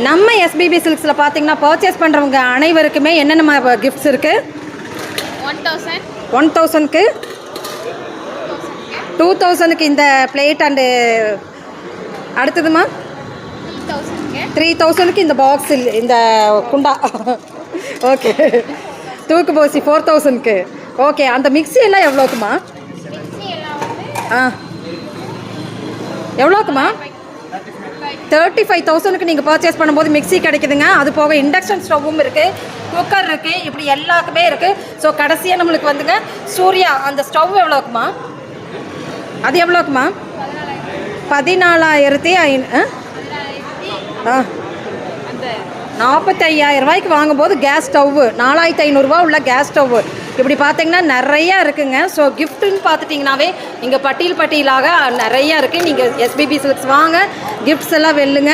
நம்ம எஸ்பிபி சில்க்ஸில் பார்த்தீங்கன்னா பர்ச்சேஸ் பண்ணுறவங்க அனைவருக்குமே என்னென்ன கிஃப்ட்ஸ் இருக்குது? 1000க்கு 2000க்கு இந்த பிளேட் அண்டு அடுத்ததுமா 3000க்கு இந்த பாக்ஸ் இந்த குண்டா. ஓகே. தூக்கு போசி 4000க்கு. ஓகே. அந்த மிக்ஸி எல்லாம் எவ்வளோக்குமா? எவ்வளோக்குமா? 35,000க்கு நீங்கள் பர்ச்சேஸ் பண்ணும்போது மிக்ஸி கிடைக்குதுங்க. அது போக இண்டக்ஷன் ஸ்டவ்வும் இருக்குது, குக்கர் இருக்குது, இப்படி எல்லாருக்குமே இருக்குது. ஸோ கடைசியாக நம்மளுக்கு வந்துங்க சூர்யா அந்த ஸ்டவ் எவ்வளோக்குமா? அது எவ்வளோக்குமா? 14,500. 45,000 ரூபாய்க்கு வாங்கும்போது கேஸ் ஸ்டவ்வு 4,500 உள்ள கேஸ் ஸ்டவ்வு இப்படி பார்த்தீங்கன்னா நிறையா இருக்குங்க. ஸோ கிஃப்ட்டுன்னு பார்த்துட்டிங்கனாவே இங்கே பட்டியலாக நிறையா இருக்குது. நீங்கள் எஸ்பிபி சில்க்ஸ் வாங்க, கிஃப்ட்ஸ் எல்லாம் வெல்லுங்க.